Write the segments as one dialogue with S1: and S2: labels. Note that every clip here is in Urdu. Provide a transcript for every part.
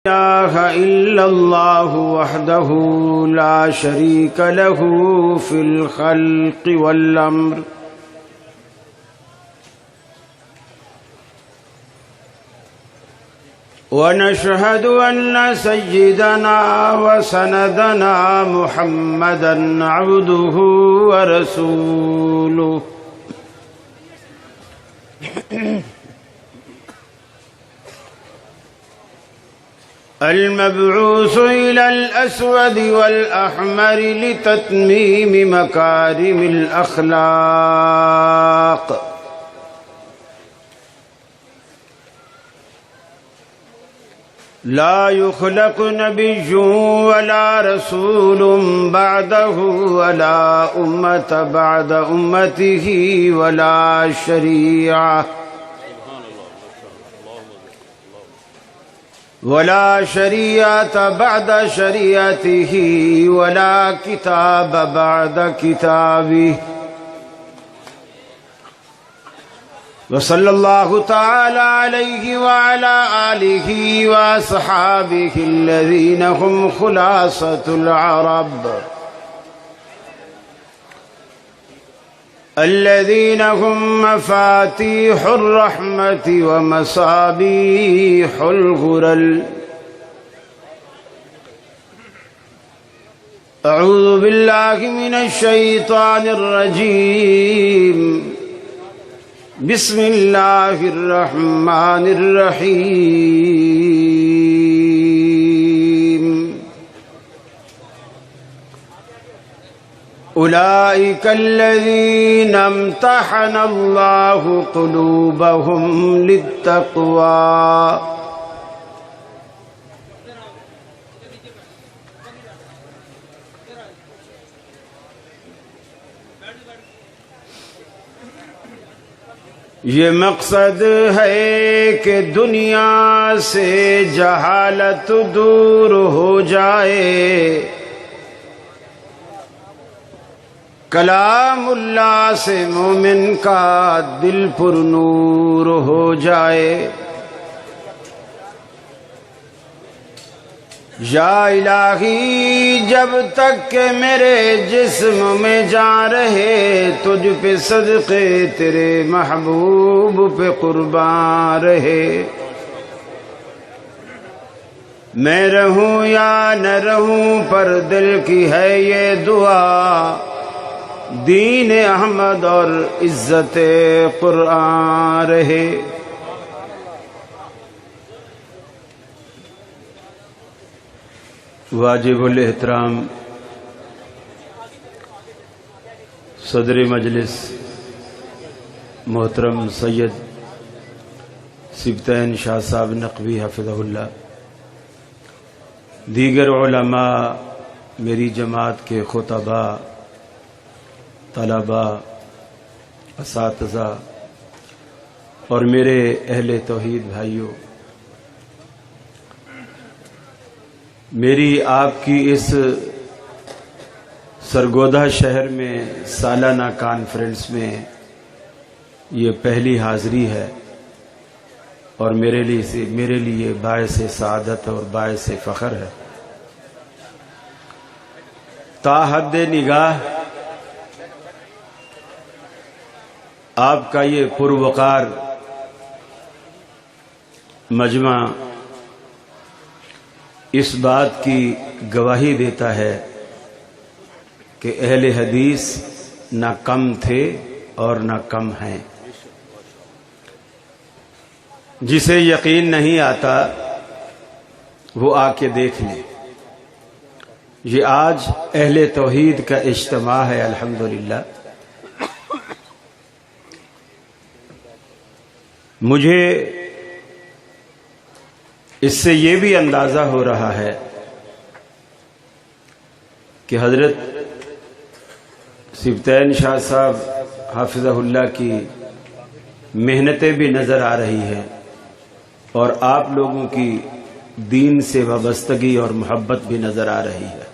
S1: إله إلا الله وحده لا شريك له في الخلق والأمر ونشهد أن سيدنا وسندنا محمدا عبده ورسوله المبعوث إلى الأسود والأحمر لتتميم مكارم الأخلاق لا يخلق نبي ولا رسول بعده ولا أمة بعد أمته ولا شريعة بعد شريعته ولا كتاب بعد كتابه وصلى الله تعالى عليه وعلى آله وأصحابه الذين هم خلاصة العرب الذين هم مفاتيح الرحمة ومصابيح الغرل. أعوذ بالله من الشيطان الرجيم. بسم الله الرحمن الرحيم. أولئك الذين امتحن الله قلوبهم للتقوى یہ مقصد ہے کہ دنیا سے جہالت دور ہو جائے، کلام اللہ سے مومن کا دل پر نور ہو جائے۔ یا الہی جب تک کہ میرے جسم میں جان رہے، تجھ پہ صدقے تیرے محبوب پہ قربان رہے۔ میں رہوں یا نہ رہوں پر دل کی ہے یہ دعا، دین احمد اور عزت قرآن رہے۔ واجب الاحترام صدر مجلس محترم سید سبطین شاہ صاحب نقوی حفظہ اللہ، دیگر علماء، میری جماعت کے خطباء، طلباء، اساتذہ اور میرے اہل توحید بھائیوں، میری آپ کی اس سرگودہ شہر میں سالانہ کانفرنس میں یہ پہلی حاضری ہے اور میرے لیے باعث سعادت اور باعث فخر ہے۔ تا حد نگاہ آپ کا یہ پروقار مجمع اس بات کی گواہی دیتا ہے کہ اہل حدیث نہ کم تھے اور نہ کم ہیں۔ جسے یقین نہیں آتا وہ آ کے دیکھ لے۔ یہ آج اہل توحید کا اجتماع ہے الحمدللہ۔ مجھے اس سے یہ بھی اندازہ ہو رہا ہے کہ حضرت سبطین شاہ صاحب حافظہ اللہ کی محنتیں بھی نظر آ رہی ہیں اور آپ لوگوں کی دین سے وابستگی اور محبت بھی نظر آ رہی ہے۔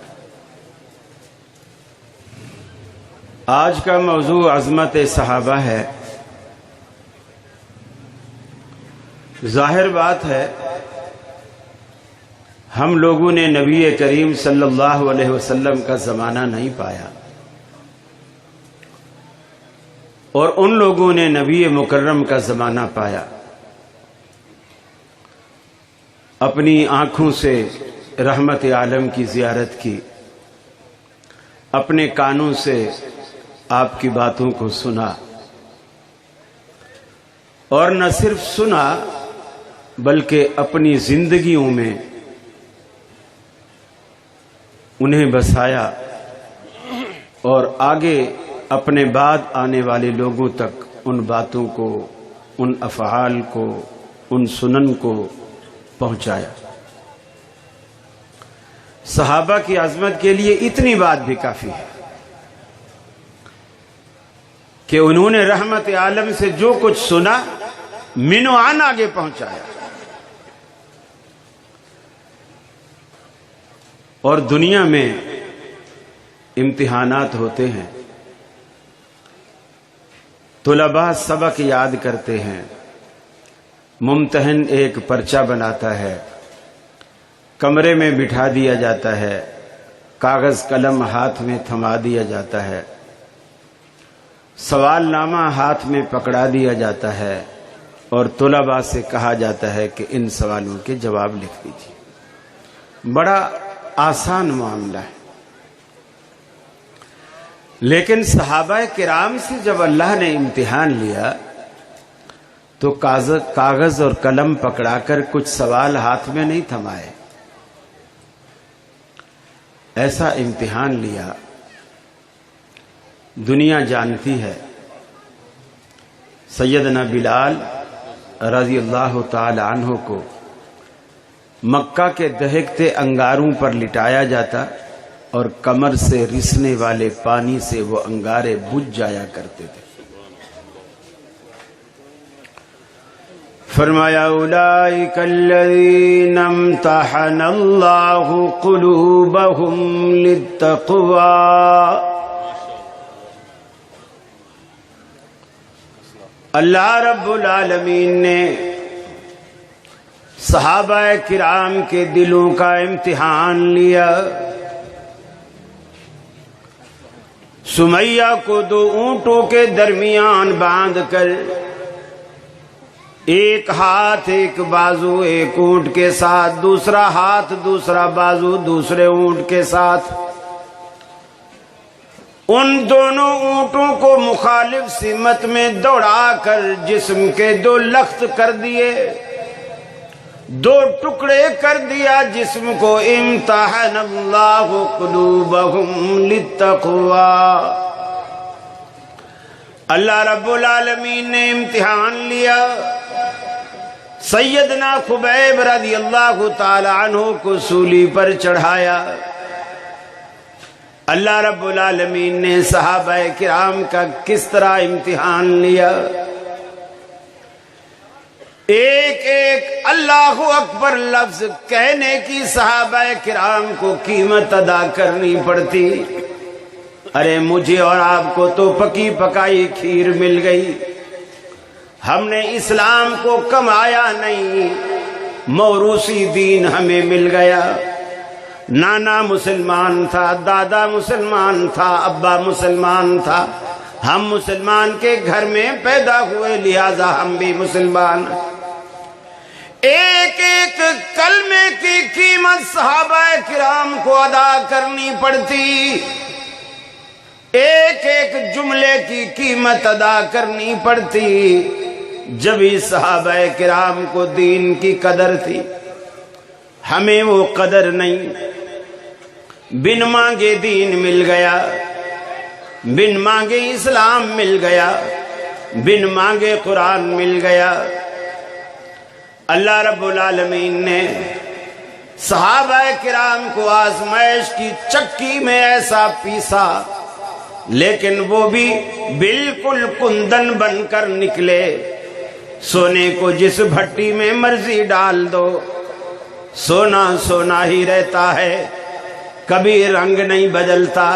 S1: آج کا موضوع عظمت صحابہ ہے۔ ظاہر بات ہے ہم لوگوں نے نبی کریم صلی اللہ علیہ وسلم کا زمانہ نہیں پایا، اور ان لوگوں نے نبی مکرم کا زمانہ پایا۔ اپنی آنکھوں سے رحمت عالم کی زیارت کی، اپنے کانوں سے آپ کی باتوں کو سنا، اور نہ صرف سنا بلکہ اپنی زندگیوں میں انہیں بسایا، اور آگے اپنے بعد آنے والے لوگوں تک ان باتوں کو، ان افعال کو، ان سنن کو پہنچایا۔ صحابہ کی عظمت کے لیے اتنی بات بھی کافی ہے کہ انہوں نے رحمت عالم سے جو کچھ سنا منو عن آگے پہنچایا۔ اور دنیا میں امتحانات ہوتے ہیں، طلباء سبق یاد کرتے ہیں، ممتحن ایک پرچہ بناتا ہے، کمرے میں بٹھا دیا جاتا ہے، کاغذ قلم ہاتھ میں تھما دیا جاتا ہے، سوال نامہ ہاتھ میں پکڑا دیا جاتا ہے، اور طلباء سے کہا جاتا ہے کہ ان سوالوں کے جواب لکھ دیجیے۔ بڑا آسان معاملہ ہے، لیکن صحابہ کرام سے جب اللہ نے امتحان لیا تو کاغذ اور قلم پکڑا کر کچھ سوال ہاتھ میں نہیں تھمائے، ایسا امتحان لیا۔ دنیا جانتی ہے سیدنا بلال رضی اللہ تعالی عنہ کو مکہ کے دہکتے انگاروں پر لٹایا جاتا، اور کمر سے رسنے والے پانی سے وہ انگارے بجھ جایا کرتے تھے۔ فرمایا اولئک الذین امتحن اللہ قلوبہم للتقوی، اللہ رب العالمین نے صحابہ کرام کے دلوں کا امتحان لیا۔ سمیہ کو 2 اونٹوں کے درمیان باندھ کر، ایک ہاتھ ایک بازو ایک اونٹ کے ساتھ، دوسرا ہاتھ دوسرا بازو دوسرے اونٹ کے ساتھ، ان دونوں اونٹوں کو مخالف سمت میں دوڑا کر جسم کے 2 لخت کر دیے، 2 ٹکڑے کر دیا جسم کو۔ امتحن اللہ قلوبہم للتقوی، اللہ رب العالمین نے امتحان لیا۔ سیدنا خبیب رضی اللہ تعالی عنہ کو سولی پر چڑھایا۔ اللہ رب العالمین نے صحابہ کرام کا کس طرح امتحان لیا۔ ایک ایک اللہ اکبر لفظ کہنے کی صحابہ کرام کو قیمت ادا کرنی پڑتی۔ ارے مجھے اور آپ کو تو پکی پکائی کھیر مل گئی، ہم نے اسلام کو کمایا نہیں، موروثی دین ہمیں مل گیا۔ نانا مسلمان تھا، دادا مسلمان تھا، ابا مسلمان تھا، ہم مسلمان کے گھر میں پیدا ہوئے، لہذا ہم بھی مسلمان۔ ایک ایک کلمے کی قیمت صحابہ کرام کو ادا کرنی پڑتی، ایک ایک جملے کی قیمت ادا کرنی پڑتی، جبھی صحابہ کرام کو دین کی قدر تھی۔ ہمیں وہ قدر نہیں، بن مانگے دین مل گیا، بن مانگے اسلام مل گیا، بن مانگے قرآن مل گیا۔ اللہ رب العالمین نے صحابہ کرام کو آزمائش کی چکی میں ایسا پیسا، لیکن وہ بھی بالکل کندن بن کر نکلے۔ سونے کو جس بھٹی میں مرضی ڈال دو، سونا سونا ہی رہتا ہے، کبھی رنگ نہیں بدلتا،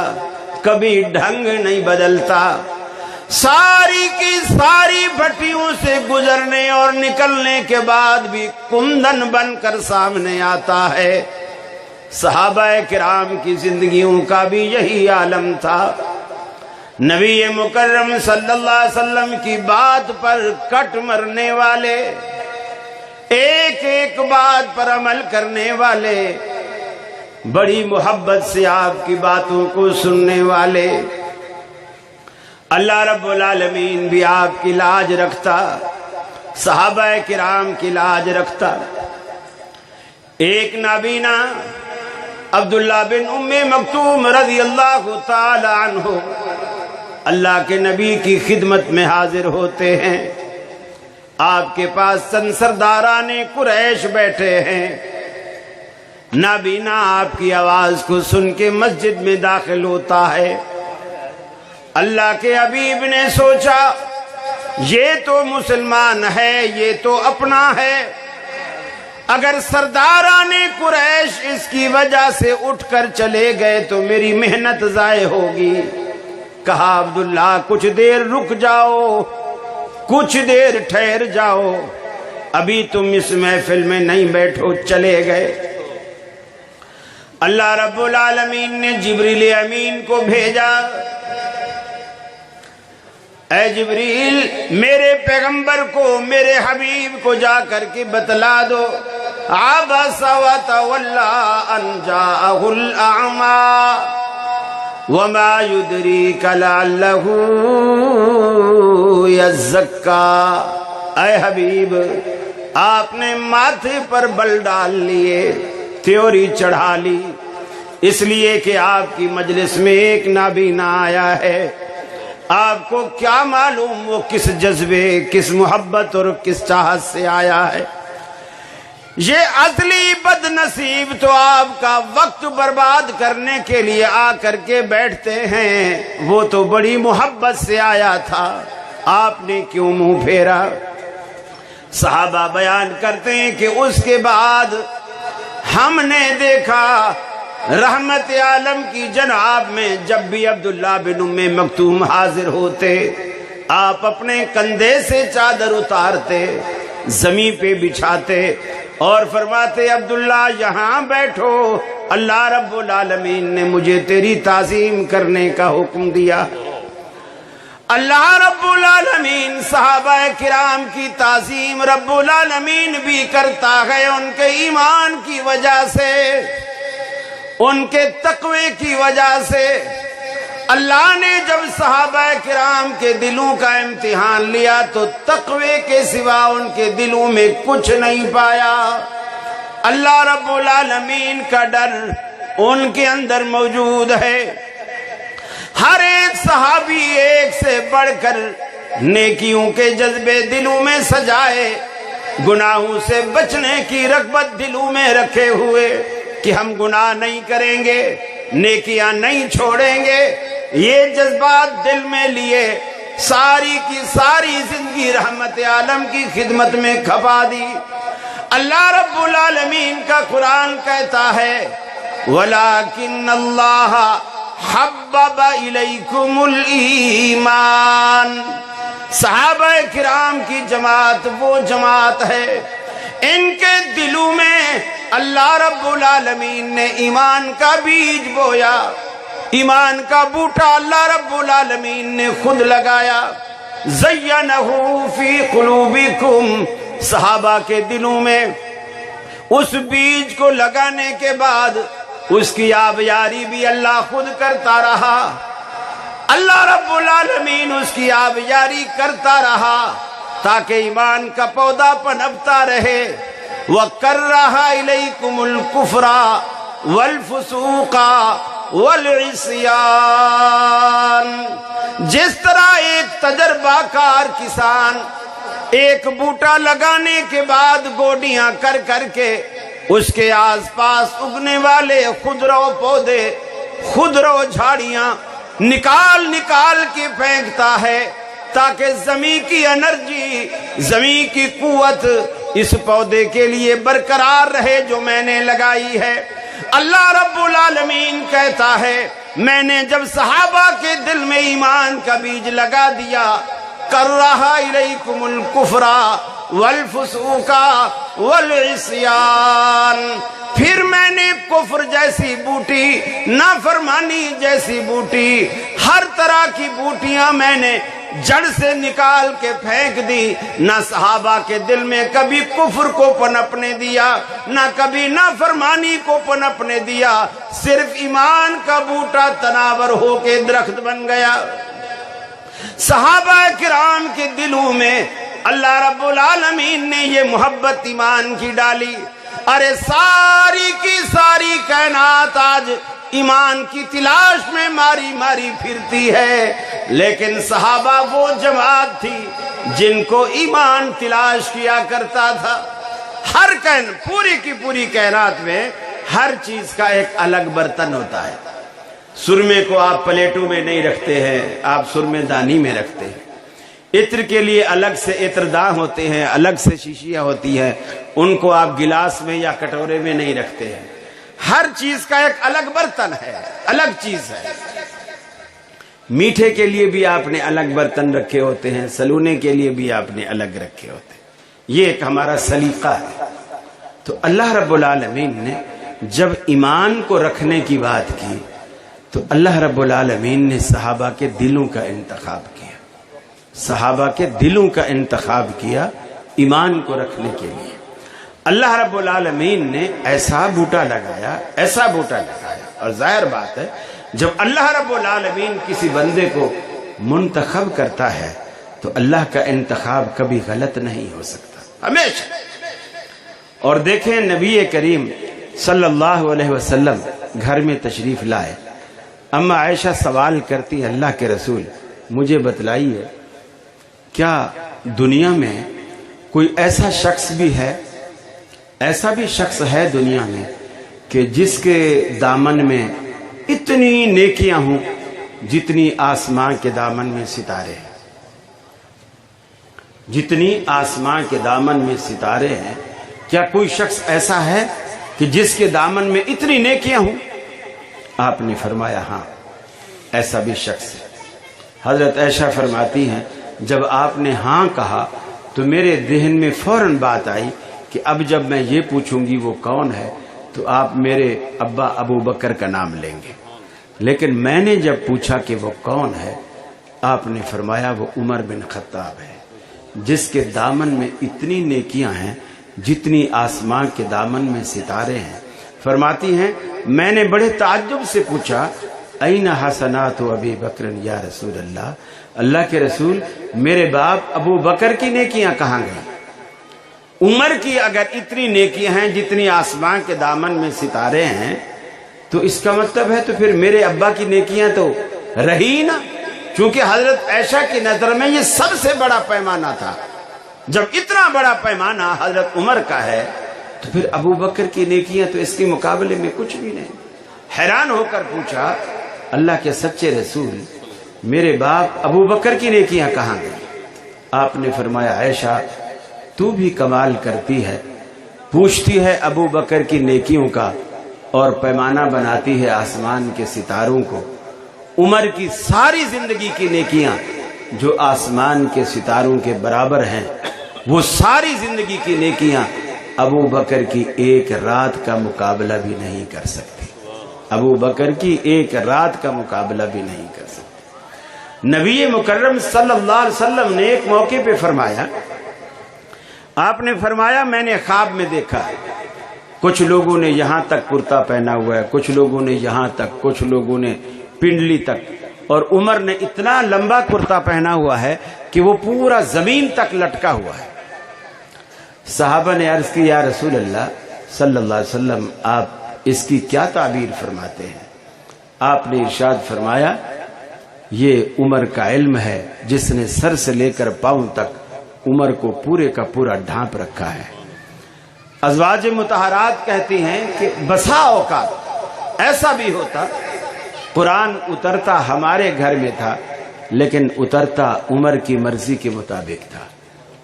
S1: کبھی ڈھنگ نہیں بدلتا۔ ساری کی ساری بھٹیوں سے گزرنے اور نکلنے کے بعد بھی کندن بن کر سامنے آتا ہے۔ صحابہ کرام کی زندگیوں کا بھی یہی عالم تھا۔ نبی مکرم صلی اللہ علیہ وسلم کی بات پر کٹ مرنے والے، ایک ایک بات پر عمل کرنے والے، بڑی محبت سے آپ کی باتوں کو سننے والے۔ اللہ رب العالمین بھی آپ کی لاج رکھتا، صحابہ کرام کی لاج رکھتا۔ ایک نابینا عبداللہ بن ام مکتوم رضی اللہ تعالی عنہ اللہ کے نبی کی خدمت میں حاضر ہوتے ہیں۔ آپ کے پاس چند سرداران قریش بیٹھے ہیں۔ نابینا آپ کی آواز کو سن کے مسجد میں داخل ہوتا ہے۔ اللہ کے حبیب نے سوچا یہ تو مسلمان ہے، یہ تو اپنا ہے، اگر سرداران قریش اس کی وجہ سے اٹھ کر چلے گئے تو میری محنت ضائع ہوگی۔ کہا عبداللہ کچھ دیر رک جاؤ، کچھ دیر ٹھہر جاؤ، ابھی تم اس محفل میں نہیں بیٹھو، چلے گئے۔ اللہ رب العالمین نے جبریل امین کو بھیجا، اے جبریل میرے پیغمبر کو، میرے حبیب کو جا کر کے بتلا دو، عبس وتولی ان جاءہ الاعمی وما يدريك لعله يزكى۔ اے حبیب آپ نے ماتھے پر بل ڈال لیے، تیوری چڑھا لی، اس لیے کہ آپ کی مجلس میں ایک نابینا آیا ہے۔ آپ کو کیا معلوم وہ کس جذبے، کس محبت اور کس چاہت سے آیا ہے۔ یہ اصلی بد نصیب تو آپ کا وقت برباد کرنے کے لیے آ کر کے بیٹھتے ہیں، وہ تو بڑی محبت سے آیا تھا، آپ نے کیوں منہ پھیرا؟ صحابہ بیان کرتے ہیں کہ اس کے بعد ہم نے دیکھا رحمت عالم کی جناب میں جب بھی عبداللہ بن ام مکتوم حاضر ہوتے، آپ اپنے کندھے سے چادر اتارتے، زمین پہ بچھاتے اور فرماتے عبداللہ یہاں بیٹھو، اللہ رب العالمین نے مجھے تیری تعظیم کرنے کا حکم دیا۔ اللہ رب العالمین صحابہ کرام کی تعظیم رب العالمین بھی کرتا ہے ان کے ایمان کی وجہ سے، ان کے تقوی کی وجہ سے۔ اللہ نے جب صحابہ کرام کے دلوں کا امتحان لیا تو تقوی کے سوا ان کے دلوں میں کچھ نہیں پایا۔ اللہ رب العالمین کا ڈر ان کے اندر موجود ہے۔ ہر ایک صحابی ایک سے بڑھ کر نیکیوں کے جذبے دلوں میں سجائے، گناہوں سے بچنے کی رغبت دلوں میں رکھے ہوئے کہ ہم گناہ نہیں کریں گے، نیکیاں نہیں چھوڑیں گے، یہ جذبات دل میں لیے ساری کی ساری زندگی رحمت عالم کی خدمت میں کھپا دی۔ اللہ رب العالمین کا قرآن کہتا ہے وَلَكِنَّ اللَّهَ حَبَّبَ إِلَيْكُمُ الْإِيمَانَ۔ صحابہ کرام کی جماعت وہ جماعت ہے، ان کے دلوں میں اللہ رب العالمین نے ایمان کا بیج بویا، ایمان کا بوٹا اللہ رب العالمین نے خود لگایا۔ زَيَّنَهُ فِي قُلُوبِكُمْ، صحابہ کے دلوں میں اس بیج کو لگانے کے بعد اس کی آبیاری بھی اللہ خود کرتا رہا، اللہ رب العالمین اس کی آبیاری کرتا رہا تاکہ ایمان کا پودا پنپتا رہے۔ وَكَرَّهَ إِلَيْكُمُ الْكُفْرَ وَالْفُسُوقَ وَالْعِصْيَانَ۔ جس طرح ایک تجربہ کار کسان ایک بوٹا لگانے کے بعد گوڈیاں کر کر کے اس کے آس پاس اگنے والے خضرو پودے، خضرو جھاڑیاں نکال نکال کے پھینکتا ہے تاکہ زمین کی انرجی، زمین کی قوت اس پودے کے لیے برقرار رہے جو میں نے لگائی ہے۔ اللہ رب العالمین کہتا ہے میں نے جب صحابہ کے دل میں ایمان کا بیج لگا دیا، کَرَّهَ إِلَيْكُمُ الْكُفْرَ وَالْفُسُوقَ وَالْعِصْيَانَ، پھر میں نے کفر جیسی بوٹی، نافرمانی جیسی بوٹی، ہر طرح کی بوٹیاں میں نے جڑ سے نکال کے پھینک دی۔ نہ صحابہ کے دل میں کبھی کفر کو پنپنے دیا، نہ کبھی نافرمانی کو پنپنے دیا، صرف ایمان کا بوٹا تناور ہو کے درخت بن گیا۔ صحابہ کرام کے دلوں میں اللہ رب العالمین نے یہ محبت ایمان کی ڈالی۔ ارے ساری کی ساری کائنات آج ایمان کی تلاش میں ماری ماری پھرتی ہے، لیکن صحابہ وہ جماعت تھی جن کو ایمان تلاش کیا کرتا تھا۔ ہر پوری کی پوری کائنات میں ہر چیز کا ایک الگ برتن ہوتا ہے۔ سرمے کو آپ پلیٹوں میں نہیں رکھتے ہیں، آپ سرمے دانی میں رکھتے ہیں۔ عطر کے لیے الگ سے عطرداں ہوتے ہیں، الگ سے شیشیاں ہوتی ہیں، ان کو آپ گلاس میں یا کٹورے میں نہیں رکھتے ہیں۔ ہر چیز کا ایک الگ برتن ہے، الگ چیز ہے۔ میٹھے کے لیے بھی آپ نے الگ برتن رکھے ہوتے ہیں، سلونے کے لیے بھی آپ نے الگ رکھے ہوتے ہیں۔ یہ ایک ہمارا سلیقہ ہے۔ تو اللہ رب العالمین نے جب ایمان کو رکھنے کی بات کی تو اللہ رب العالمین نے صحابہ کے دلوں کا انتخاب کیا، صحابہ کے دلوں کا انتخاب کیا ایمان کو رکھنے کے لیے۔ اللہ رب العالمین نے ایسا بوٹا لگایا، ایسا بوٹا لگایا، اور ظاہر بات ہے جب اللہ رب العالمین کسی بندے کو منتخب کرتا ہے تو اللہ کا انتخاب کبھی غلط نہیں ہو سکتا، ہمیشہ۔ اور دیکھیں نبی کریم صلی اللہ علیہ وسلم گھر میں تشریف لائے، اما عائشہ سوال کرتی، اللہ کے رسول مجھے بتلائیے کیا دنیا میں کوئی ایسا شخص بھی ہے، ایسا بھی شخص ہے دنیا میں کہ جس کے دامن میں اتنی نیکیاں ہوں جتنی آسمان کے دامن میں ستارے ہیں، جتنی آسمان کے دامن میں ستارے ہیں؟ کیا کوئی شخص ایسا ہے کہ جس کے دامن میں اتنی نیکیاں ہوں؟ آپ نے فرمایا ہاں ایسا بھی شخص ہے۔ حضرت عائشہ فرماتی ہیں جب آپ نے ہاں کہا تو میرے ذہن میں فوراً بات آئی کہ اب جب میں یہ پوچھوں گی وہ کون ہے تو آپ میرے ابا ابو بکر کا نام لیں گے، لیکن میں نے جب پوچھا کہ وہ کون ہے آپ نے فرمایا وہ عمر بن خطاب ہے، جس کے دامن میں اتنی نیکیاں ہیں جتنی آسمان کے دامن میں ستارے ہیں۔ فرماتی ہیں میں نے بڑے تعجب سے پوچھا این حسنات ابی بکر یا رسول اللہ، اللہ کے رسول میرے باپ ابو بکر کی نیکیاں کہاں گئیں؟ عمر کی اگر اتنی نیکیاں ہیں جتنی آسمان کے دامن میں ستارے ہیں تو اس کا مطلب ہے تو پھر میرے ابا کی نیکیاں تو رہی نا، چونکہ حضرت عائشہ کی نظر میں یہ سب سے بڑا پیمانہ تھا۔ جب اتنا بڑا پیمانہ حضرت عمر کا ہے تو پھر ابو بکر کی نیکیاں تو اس کے مقابلے میں کچھ بھی نہیں۔ حیران ہو کر پوچھا اللہ کے سچے رسول میرے باپ ابو بکر کی نیکیاں کہاں گئیں؟ آپ نے فرمایا عائشہ تو بھی کمال کرتی ہے، پوچھتی ہے ابو بکر کی نیکیوں کا اور پیمانہ بناتی ہے آسمان کے ستاروں کو۔ عمر کی ساری زندگی کی نیکیاں جو آسمان کے ستاروں کے برابر ہیں، وہ ساری زندگی کی نیکیاں ابو بکر کی ایک رات کا مقابلہ بھی نہیں کر سکتی، ابو بکر کی ایک رات کا مقابلہ بھی نہیں کر سکتی۔ نبی مکرم صلی اللہ علیہ وسلم نے ایک موقع پہ فرمایا، آپ نے فرمایا میں نے خواب میں دیکھا کچھ لوگوں نے یہاں تک کرتا پہنا ہوا ہے، کچھ لوگوں نے یہاں تک، کچھ لوگوں نے پنڈلی تک، اور عمر نے اتنا لمبا کرتا پہنا ہوا ہے کہ وہ پورا زمین تک لٹکا ہوا ہے۔ صحابہ نے عرض کی یا رسول اللہ صلی اللہ علیہ وسلم آپ اس کی کیا تعبیر فرماتے ہیں؟ آپ نے ارشاد فرمایا یہ عمر کا علم ہے جس نے سر سے لے کر پاؤں تک عمر کو پورے کا پورا ڈھانپ رکھا ہے۔ ازواج مطہرات کہتی ہیں کہ بسا اوقات ایسا بھی ہوتا قرآن اترتا ہمارے گھر میں تھا لیکن اترتا عمر کی مرضی کے مطابق تھا۔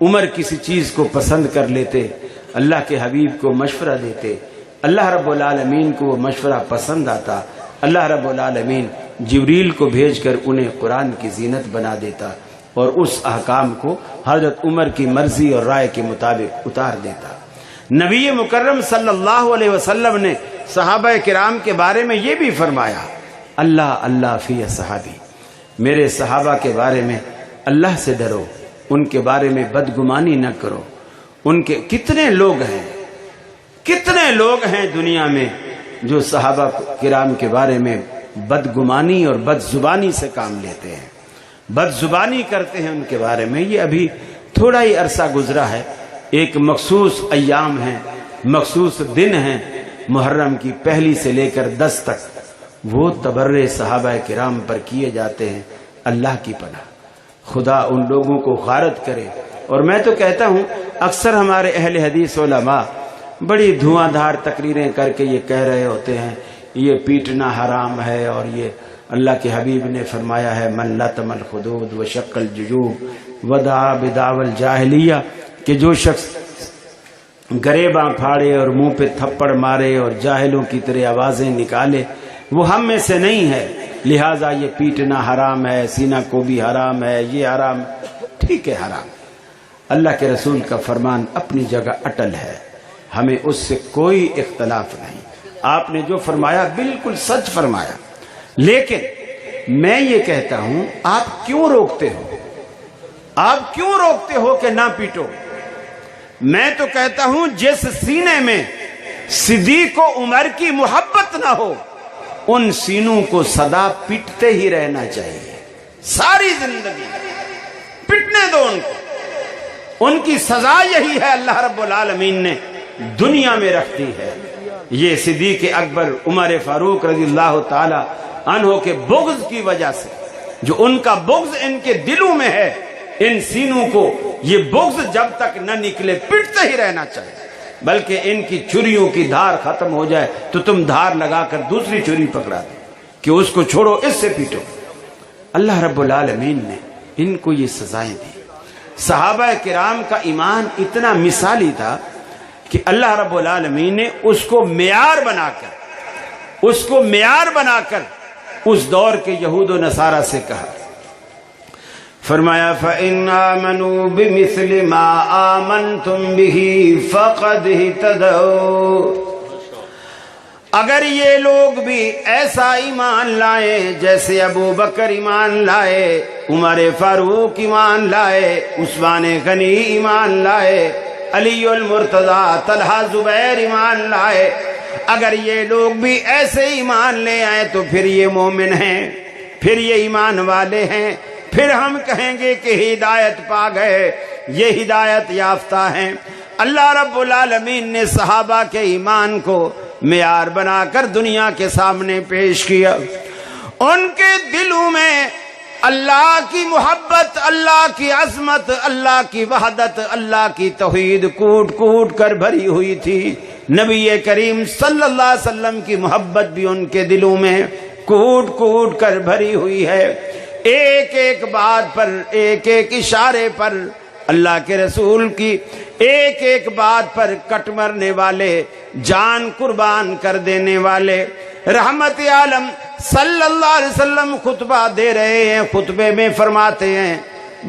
S1: عمر کسی چیز کو پسند کر لیتے، اللہ کے حبیب کو مشورہ دیتے، اللہ رب العالمین کو وہ مشورہ پسند آتا، اللہ رب العالمین جبریل کو بھیج کر انہیں قرآن کی زینت بنا دیتا اور اس احکام کو حضرت عمر کی مرضی اور رائے کے مطابق اتار دیتا۔ نبی مکرم صلی اللہ علیہ وسلم نے صحابہ کرام کے بارے میں یہ بھی فرمایا، اللہ اللہ فی اصحابی، میرے صحابہ کے بارے میں اللہ سے ڈرو، ان کے بارے میں بدگمانی نہ کرو۔ ان کے کتنے لوگ ہیں دنیا میں جو صحابہ کرام کے بارے میں بدگمانی اور بدزبانی سے کام لیتے ہیں، بدزبانی کرتے ہیں ان کے بارے میں۔ یہ ابھی تھوڑا ہی عرصہ گزرا ہے، ایک مخصوص ایام ہیں، مخصوص دن ہیں، محرم کی پہلی سے لے کر 10 تک، وہ تبرع صحابہ کرام پر کیے جاتے ہیں۔ اللہ کی پناہ، خدا ان لوگوں کو غارت کرے۔ اور میں تو کہتا ہوں، اکثر ہمارے اہل حدیث علماء بڑی دھواں دھار تقریریں کر کے یہ کہہ رہے ہوتے ہیں یہ پیٹنا حرام ہے، اور یہ اللہ کے حبیب نے فرمایا ہے من لطم الخدود وشق الجیوب ودعا بدعوی الجاہلیہ، کہ جو شخص گریباں پھاڑے اور منہ پہ تھپڑ مارے اور جاہلوں کی طرح آوازیں نکالے، وہ ہم میں سے نہیں ہے، لہٰذا یہ پیٹنا حرام ہے، سینہ کو بھی حرام ہے، یہ حرام۔ ٹھیک ہے، حرام۔ اللہ کے رسول کا فرمان اپنی جگہ اٹل ہے، ہمیں اس سے کوئی اختلاف نہیں۔ آپ نے جو فرمایا بالکل سچ فرمایا، لیکن میں یہ کہتا ہوں آپ کیوں روکتے ہو؟ آپ کیوں روکتے ہو کہ نہ پیٹو؟ میں تو کہتا ہوں جس سینے میں صدیق و عمر کی محبت نہ ہو، ان سینوں کو سدا پیٹتے ہی رہنا چاہیے، ساری زندگی پیٹنے دو ان کو۔ ان کی سزا یہی ہے، اللہ رب العالمین نے دنیا میں رکھ دی ہے۔ یہ صدیق اکبر عمر فاروق رضی اللہ تعالی عنہ کے بغض کی وجہ سے، جو ان کا بغض ان کے دلوں میں ہے، ان سینوں کو یہ بغض جب تک نہ نکلے پیٹتے ہی رہنا چاہیے، بلکہ ان کی چھریوں کی دھار ختم ہو جائے تو تم دھار لگا کر دوسری چھری پکڑا دو کہ اس کو چھوڑو، اس سے پیٹو۔ اللہ رب العالمین نے ان کو یہ سزائیں دی۔ صحابہ کرام کا ایمان اتنا مثالی تھا کہ اللہ رب العالمین نے اس کو معیار بنا کر اس دور کے یہود و نصارہ سے کہا، فرمایا فَإِنْ آمَنُوا بِمِثْلِ مَا آمَنْتُمْ بِهِ فَقَدْ اهْتَدَوْا، اگر یہ لوگ بھی ایسا ایمان لائے جیسے ابو بکر ایمان لائے، عمر فاروق ایمان لائے، عثمان غنی ایمان لائے، علی المرتضیٰ، طلحہ زبیر ایمان لائے، اگر یہ لوگ بھی ایسے ایمان لے آئے تو پھر یہ مومن ہیں، پھر یہ ایمان والے ہیں، پھر ہم کہیں گے کہ ہدایت پا گئے، یہ ہدایت یافتہ ہیں۔ اللہ رب العالمین نے صحابہ کے ایمان کو معیار بنا کر دنیا کے سامنے پیش کیا۔ ان کے دلوں میں اللہ کی محبت، اللہ کی عظمت، اللہ کی وحدت، اللہ کی توحید کوٹ کوٹ کر بھری ہوئی تھی۔ نبی کریم صلی اللہ علیہ وسلم کی محبت بھی ان کے دلوں میں کوٹ کوٹ کر بھری ہوئی ہے۔ ایک ایک بات پر، ایک ایک اشارے پر، اللہ کے رسول کی ایک ایک بات پر کٹ مرنے والے، جان قربان کر دینے والے، رحمت عالم صلی اللہ علیہ وسلم خطبہ دے رہے ہیں، خطبے میں فرماتے ہیں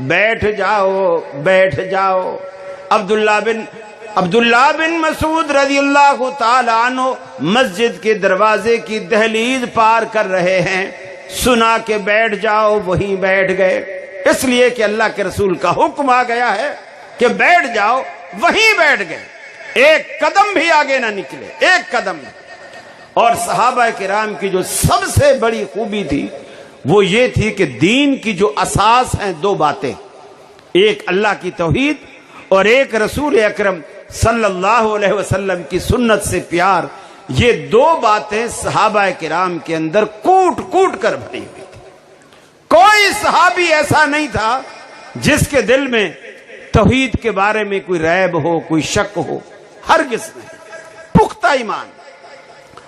S1: بیٹھ جاؤ بیٹھ جاؤ۔ عبداللہ بن مسعود رضی اللہ تعالی عنہ مسجد کے دروازے کی دہلیز پار کر رہے ہیں، سنا کہ بیٹھ جاؤ، وہیں بیٹھ گئے، اس لیے کہ اللہ کے رسول کا حکم آ گیا ہے کہ بیٹھ جاؤ، وہیں بیٹھ گئے، ایک قدم بھی آگے نہ نکلے، ایک قدم۔ اور صحابہ کرام کی جو سب سے بڑی خوبی تھی وہ یہ تھی کہ دین کی جو اساس ہیں دو باتیں، ایک اللہ کی توحید اور ایک رسول اکرم صلی اللہ علیہ وسلم کی سنت سے پیار، یہ دو باتیں صحابہ کرام کے اندر کوٹ کوٹ کر بھری ہوئی تھی۔ کوئی صحابی ایسا نہیں تھا جس کے دل میں توحید کے بارے میں کوئی ریب ہو، کوئی شک ہو، ہرگز نہیں، پختہ ایمان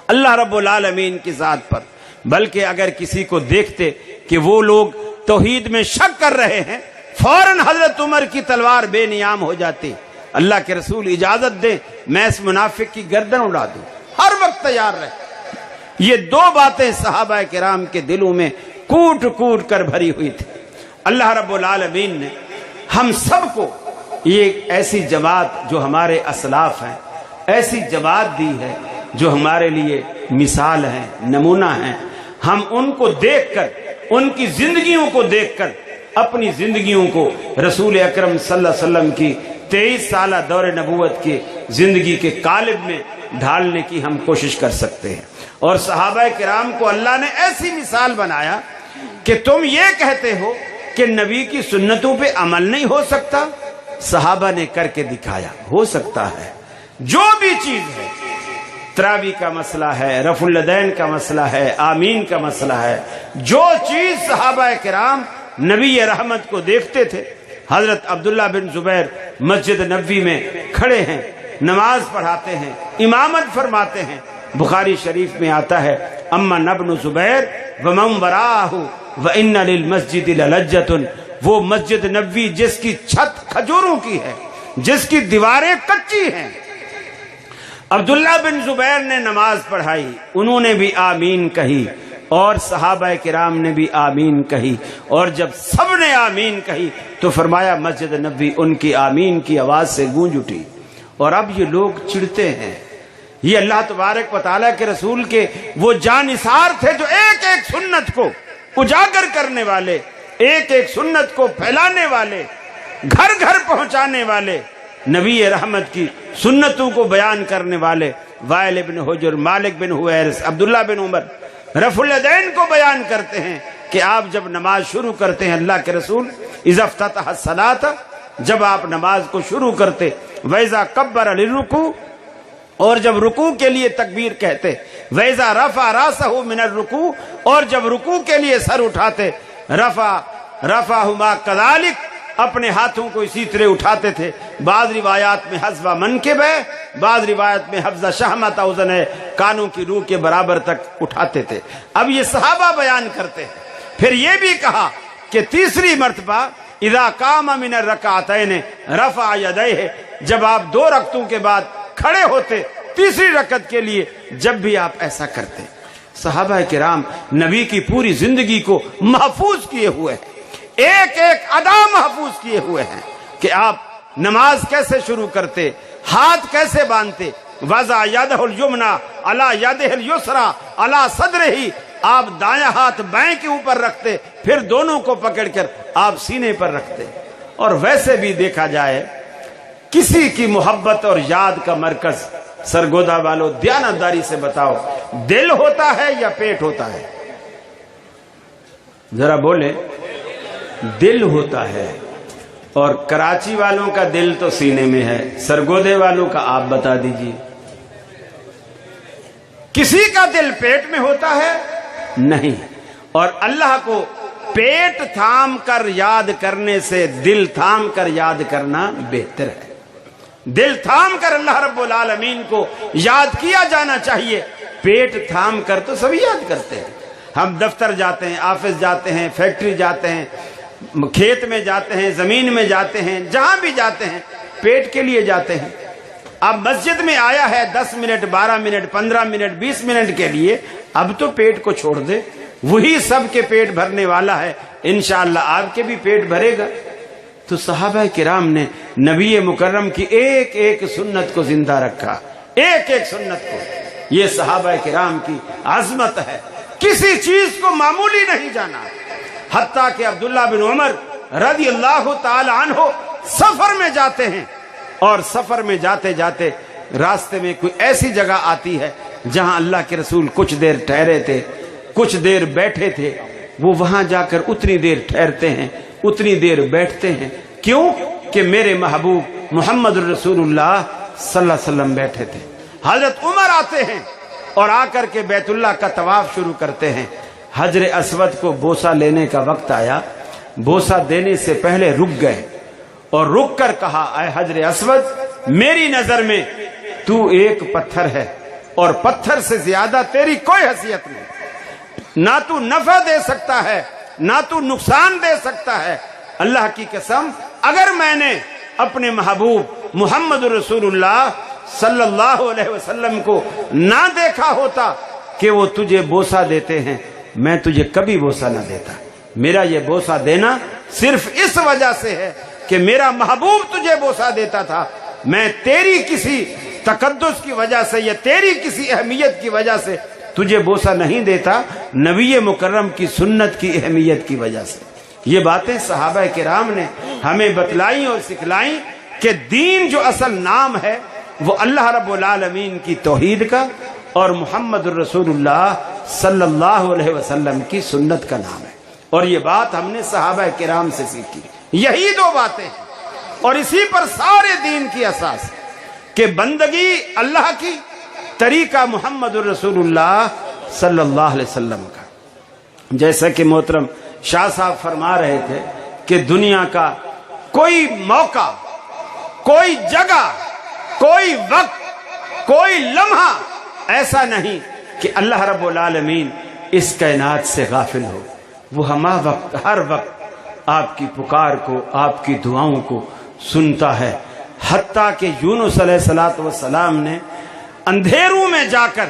S1: اللہ رب العالمین کی ذات پر۔ بلکہ اگر کسی کو دیکھتے کہ وہ لوگ توحید میں شک کر رہے ہیں، فوراً حضرت عمر کی تلوار بے نیام ہو جاتی، اللہ کے رسول اجازت دیں میں اس منافق کی گردن اڑا دوں، ہر وقت تیار رہے۔ یہ دو باتیں صحابہ کرام کے دلوں میں کوٹ کوٹ کر بھری ہوئی تھی۔ اللہ رب العالمین نے ہم سب کو یہ ایسی جماعت جو ہمارے اسلاف ہیں، ایسی جماعت دی ہے جو ہمارے لیے مثال ہے، نمونہ ہے. ہم ان کو دیکھ کر، ان کی زندگیوں کو دیکھ کر اپنی زندگیوں کو رسول اکرم صلی اللہ علیہ وسلم کی 23 سالہ دور نبوت کی زندگی کے قالب میں ڈھالنے کی ہم کوشش کر سکتے ہیں. اور صحابہ کرام کو اللہ نے ایسی مثال بنایا کہ تم یہ کہتے ہو کہ نبی کی سنتوں پہ عمل نہیں ہو سکتا، صحابہ نے کر کے دکھایا ہو سکتا ہے. جو بھی چیز ہے، تراوی کا مسئلہ ہے، رفع الیدین کا مسئلہ ہے، آمین کا مسئلہ ہے، جو چیز صحابہ کرام نبی رحمت کو دیکھتے تھے. حضرت عبداللہ بن زبیر مسجد نبوی میں کھڑے ہیں، نماز پڑھاتے ہیں، امامت فرماتے ہیں. بخاری شریف میں آتا ہے اما ابن زبیر ومن وراہ وان للمسجد للجۃ، وہ مسجد نبوی جس کی چھت کھجوروں کی ہے، جس کی دیواریں کچی ہیں. عبداللہ بن زبیر نے نماز پڑھائی، انہوں نے بھی آمین کہی اور صحابہ کرام نے بھی آمین کہی. اور جب سب نے آمین کہی تو فرمایا مسجد نبوی ان کی آمین کی آواز سے گونج اٹھی. اور اب یہ لوگ چڑھتے ہیں. یہ اللہ تبارک و تعالیٰ کے رسول کے وہ جانثار تھے جو ایک ایک سنت کو اجاگر کرنے والے، ایک ایک سنت کو پھیلانے والے، گھر گھر پہنچانے والے، نبی رحمت کی سنتوں کو بیان کرنے والے. وائل بن حجر، مالک بن حویرث، عبداللہ بن عمر رفع الیدین کو بیان کرتے ہیں کہ آپ جب نماز شروع کرتے ہیں، اللہ کے رسول اذا افتتح الصلاۃ، جب آپ نماز کو شروع کرتے، وَإِذَا كَبَّرَ لِلرُّكُوعِ، اور جب رکوع کے لیے تکبیر کہتے، وَإِذَا رَفَعَ رَأْسَهُ مِنَ الرُّكُوعِ، اور جب رکوع کے لیے سر اٹھاتے، رفعهما كذلك، اپنے ہاتھوں کو اسی طرح اٹھاتے تھے. بعض روایات میں حذو منکب ہے، بعض روایت میں حذو شہمۃ اذن ہے، کانوں کی روح کے برابر تک اٹھاتے تھے. اب یہ صحابہ بیان کرتے ہیں. پھر یہ بھی کہا کہ تیسری مرتبہ اذا قام من الرکعتین رفع یدیہ، جب آپ 2 رکعتوں کے بعد کھڑے ہوتے تیسری رکعت کے لیے، جب بھی آپ ایسا کرتے. صحابہ کرام نبی کی پوری زندگی کو محفوظ کیے ہوئے ہیں، ایک ایک ادا محفوظ کیے ہوئے ہیں کہ آپ نماز کیسے شروع کرتے، ہاتھ کیسے باندھتے. وضع یدہ الیمنی علی یدہ الیسری علی صدرہ، آپ دایاں ہاتھ بائیں کے اوپر رکھتے، پھر دونوں کو پکڑ کر آپ سینے پر رکھتے. اور ویسے بھی دیکھا جائے کسی کی محبت اور یاد کا مرکز، سرگودا والو دیانتداری سے بتاؤ، دل ہوتا ہے یا پیٹ ہوتا ہے؟ ذرا بولے. دل ہوتا ہے. اور کراچی والوں کا دل تو سینے میں ہے، سرگودے والوں کا آپ بتا دیجئے. کسی کا دل پیٹ میں ہوتا ہے؟ نہیں. اور اللہ کو پیٹ تھام کر یاد کرنے سے دل تھام کر یاد کرنا بہتر ہے. دل تھام کر اللہ رب العالمین کو یاد کیا جانا چاہیے. پیٹ تھام کر تو سبھی یاد کرتے ہیں. ہم دفتر جاتے ہیں، آفس جاتے ہیں، فیکٹری جاتے ہیں، کھیت میں جاتے ہیں، زمین میں جاتے ہیں، جہاں بھی جاتے ہیں پیٹ کے لیے جاتے ہیں. اب مسجد میں آیا ہے 10 منٹ 12 منٹ 15 منٹ 20 منٹ کے لیے، اب تو پیٹ کو چھوڑ دے. وہی سب کے پیٹ بھرنے والا ہے، انشاءاللہ آپ کے بھی پیٹ بھرے گا. تو صحابہ کرام نے نبی مکرم کی ایک ایک سنت کو زندہ رکھا، ایک ایک سنت کو. یہ صحابہ کرام کی عظمت ہے. کسی چیز کو معمولی نہیں جانا. حتیٰ کہ عبداللہ بن عمر رضی اللہ تعالی عنہ سفر میں جاتے ہیں، اور سفر میں جاتے جاتے راستے میں کوئی ایسی جگہ آتی ہے جہاں اللہ کے رسول کچھ دیر ٹھہرے تھے، کچھ دیر بیٹھے تھے. وہ وہاں جا کر اتنی دیر ٹھہرتے ہیں، اتنی دیر بیٹھتے ہیں. کیوں؟ کہ میرے محبوب محمد رسول اللہ صلی اللہ علیہ وسلم بیٹھے تھے. حضرت عمر آتے ہیں اور آ کر کے بیت اللہ کا طواف شروع کرتے ہیں. حجر اسود کو بوسہ لینے کا وقت آیا، بوسہ دینے سے پہلے رک گئے اور رک کر کہا، اے حجر اسود، میری نظر میں تو ایک پتھر ہے اور پتھر سے زیادہ تیری کوئی حیثیت نہیں. نہ تو نفع دے سکتا ہے، نہ تو نقصان دے سکتا ہے. اللہ کی قسم، اگر میں نے اپنے محبوب محمد رسول اللہ صلی اللہ علیہ وسلم کو نہ دیکھا ہوتا کہ وہ تجھے بوسہ دیتے ہیں، میں تجھے کبھی بوسہ نہ دیتا. میرا یہ بوسہ دینا صرف اس وجہ سے ہے کہ میرا محبوب تجھے بوسہ دیتا تھا. میں تیری کسی تقدس کی وجہ سے یا تیری کسی اہمیت کی وجہ سے تجھے بوسہ نہیں دیتا، نبی مکرم کی سنت کی اہمیت کی وجہ سے۔ یہ باتیں صحابہ کرام نے ہمیں بتلائیں اور سکھلائیں کہ دین جو اصل نام ہے وہ اللہ رب العالمین کی توحید کا اور محمد الرسول اللہ صلی اللہ علیہ وسلم کی سنت کا نام ہے، اور یہ بات ہم نے صحابہ کرام سے سیکھی۔ یہی دو باتیں ہیں اور اسی پر سارے دین کی اساس ہے کہ بندگی اللہ کی، طریقہ محمد الرسول اللہ صلی اللہ علیہ وسلم کا۔ جیسا کہ محترم شاہ صاحب فرما رہے تھے کہ دنیا کا کوئی موقع، کوئی جگہ، کوئی وقت، کوئی لمحہ ایسا نہیں کہ اللہ رب العالمین اس کائنات سے غافل ہو۔ وہ ہمہ وقت، ہر وقت آپ کی پکار کو، آپ کی دعاؤں کو سنتا ہے۔ حتیٰ کہ یونس علیہ السلام نے اندھیروں میں جا کر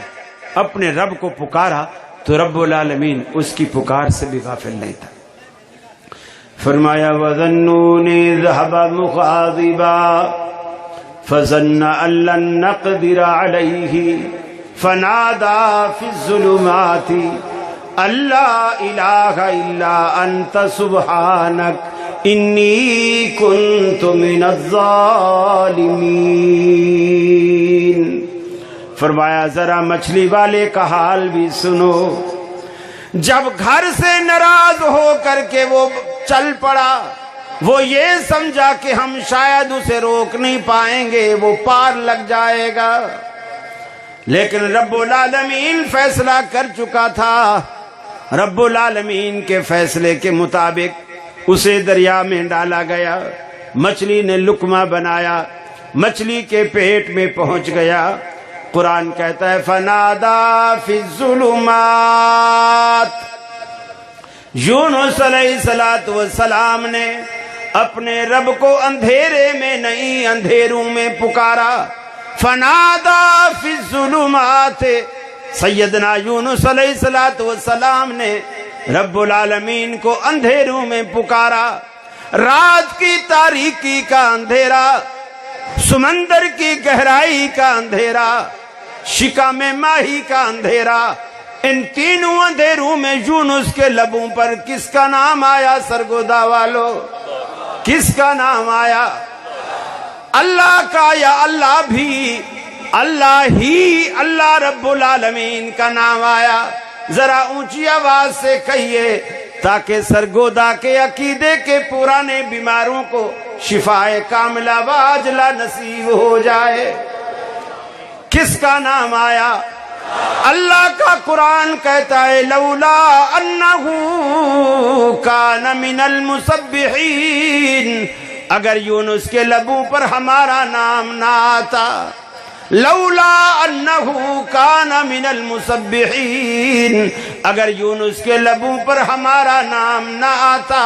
S1: اپنے رب کو پکارا تو رب العالمین اس کی پکار سے بھی غافل نہیں تھا۔ فرمایا وَظَنُّونِ ذَهَبَ مُغَاضِبًا فَظَنَّ أَن لَّن نَّقْدِرَ عَلَيْهِ فَنَادَىٰ فِي الظُّلُمَاتِ أَن لَّا إِلَٰهَ إِلَّا أَنتَ سُبْحَانَكَ إِنِّي كُنتُ مِنَ الظَّالِمِينَ۔ فرمایا ذرا مچھلی والے کا حال بھی سنو، جب گھر سے ناراض ہو کر کے وہ چل پڑا، وہ یہ سمجھا کہ ہم شاید اسے روک نہیں پائیں گے، وہ پار لگ جائے گا، لیکن رب العالمین فیصلہ کر چکا تھا۔ رب العالمین کے فیصلے کے مطابق اسے دریا میں ڈالا گیا، مچھلی نے لقمہ بنایا، مچھلی کے پیٹ میں پہنچ گیا۔ قرآن کہتا ہے فَنَادَىٰ فِي الظُّلُمَاتِ، یونس علیہ السلام نے اپنے رب کو اندھیرے میں نہیں اندھیروں میں پکارا۔ فَنَادَىٰ فِي الظُّلُمَاتِ، سیدنا یونس علیہ السلام نے رب العالمین کو اندھیروں میں پکارا۔ رات کی تاریکی کا اندھیرا، سمندر کی گہرائی کا اندھیرا، شکم ماہی کا اندھیرا، ان تینوں اندھیروں میں یونس کے لبوں پر کس کا نام آیا؟ سرگودا والو، کس کا نام آیا؟ اللہ کا، یا اللہ بھی اللہ ہی اللہ رب العالمین کا نام آیا؟ ذرا اونچی آواز سے کہیے تاکہ سرگودا کے عقیدے کے پرانے بیماروں کو شفائے کاملہ و عاجلہ نصیب ہو جائے۔ کس کا نام آیا؟ اللہ کا قرآن کہتا ہے لولا انہ کان من المسبحین، اگر یونس کے لبوں پر ہمارا نام نہ آتا، لولا انہ کان من المسبحین، اگر یونس کے لبوں پر ہمارا نام نہ آتا،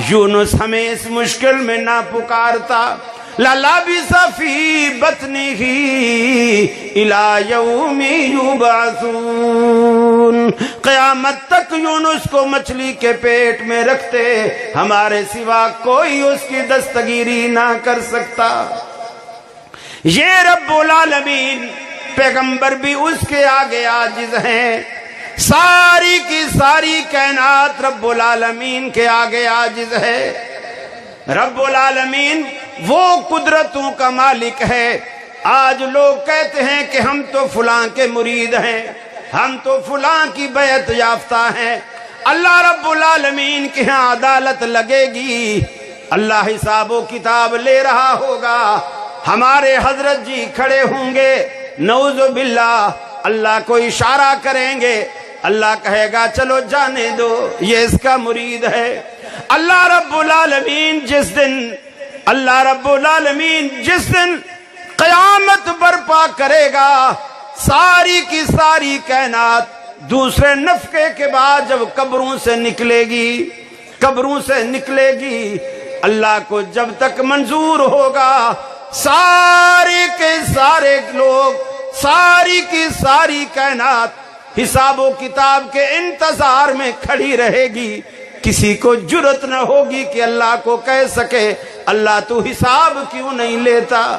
S1: یونس ہمیں اس مشکل میں نہ پکارتا، لَلَبِثَ فِي بَطْنِهِ إِلَى يَوْمِ يُبْعَثُونَ، قیامت تک یونس کو مچھلی کے پیٹ میں رکھتے، ہمارے سوا کوئی اس کی دستگیری نہ کر سکتا۔ یہ رب العالمین، پیغمبر بھی اس کے آگے عاجز ہیں، ساری کی ساری کائنات رب العالمین کے آگے عاجز ہے۔ رب العالمین وہ قدرتوں کا مالک ہے۔ آج لوگ کہتے ہیں کہ ہم تو فلاں کے مرید ہیں، ہم تو فلاں کی بیعت یافتہ ہیں۔ اللہ رب العالمین کے ہاں عدالت لگے گی، اللہ حساب و کتاب لے رہا ہوگا، ہمارے حضرت جی کھڑے ہوں گے، نعوذ باللہ اللہ کو اشارہ کریں گے، اللہ کہے گا چلو جانے دو، یہ اس کا مرید ہے۔ اللہ رب العالمین جس دن قیامت برپا کرے گا، ساری کی ساری کائنات دوسرے نفخے کے بعد جب قبروں سے نکلے گی، اللہ کو جب تک منظور ہوگا، سارے کے سارے لوگ، ساری کی ساری کائنات حساب و کتاب کے انتظار میں کھڑی رہے گی۔ کسی کو جرت نہ ہوگی کہ اللہ کو کہہ سکے اللہ تو حساب کیوں نہیں لیتا،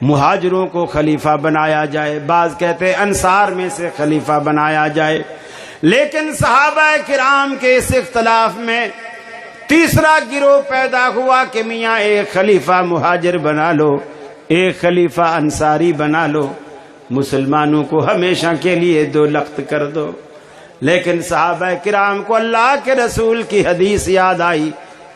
S1: مہاجروں کو خلیفہ بنایا جائے، بعض کہتے ہیں انصار میں سے خلیفہ بنایا جائے، لیکن صحابہ کرام کے اس اختلاف میں تیسرا گروہ پیدا ہوا کہ میاں ایک خلیفہ مہاجر بنا لو، ایک خلیفہ انصاری بنا لو، مسلمانوں کو ہمیشہ کے لیے دو لخت کر دو۔ لیکن صحابہ کرام کو اللہ کے رسول کی حدیث یاد آئی،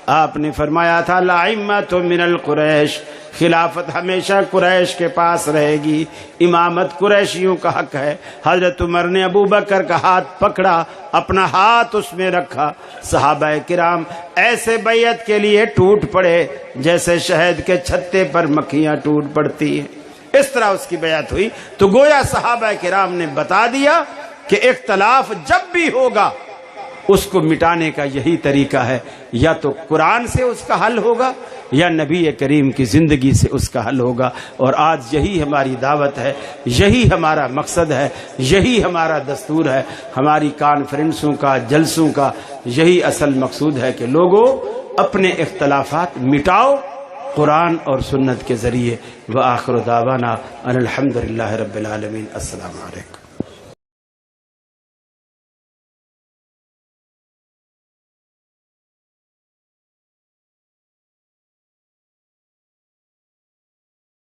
S1: آپ نے فرمایا تھا لَعِمَّةٌ مِّنَ الْقُرَيْشِ، خلافت ہمیشہ قریش کے پاس رہے گی، امامت قریشیوں کا حق ہے۔ حضرت عمر نے ابو بکر کا ہاتھ پکڑا، اپنا ہاتھ اس میں رکھا، صحابہ کرام ایسے بیعت کے لیے ٹوٹ پڑے جیسے شہد کے چھتے پر مکھیاں ٹوٹ پڑتی ہیں، اس طرح اس کی بیعت ہوئی۔ تو گویا صحابہ کرام نے بتا دیا کہ اختلاف جب بھی ہوگا اس کو مٹانے کا یہی طریقہ ہے، یا تو قرآن سے اس کا حل ہوگا یا نبی کریم کی زندگی سے اس کا حل ہوگا۔ اور آج یہی ہماری دعوت ہے، یہی ہمارا مقصد ہے، یہی ہمارا دستور ہے، ہماری کانفرنسوں کا، جلسوں کا یہی اصل مقصود ہے کہ لوگوں اپنے اختلافات مٹاؤ قرآن اور سنت کے ذریعے۔ وآخر دعوانا ان الحمد للہ رب العالمین۔ السلام علیکم۔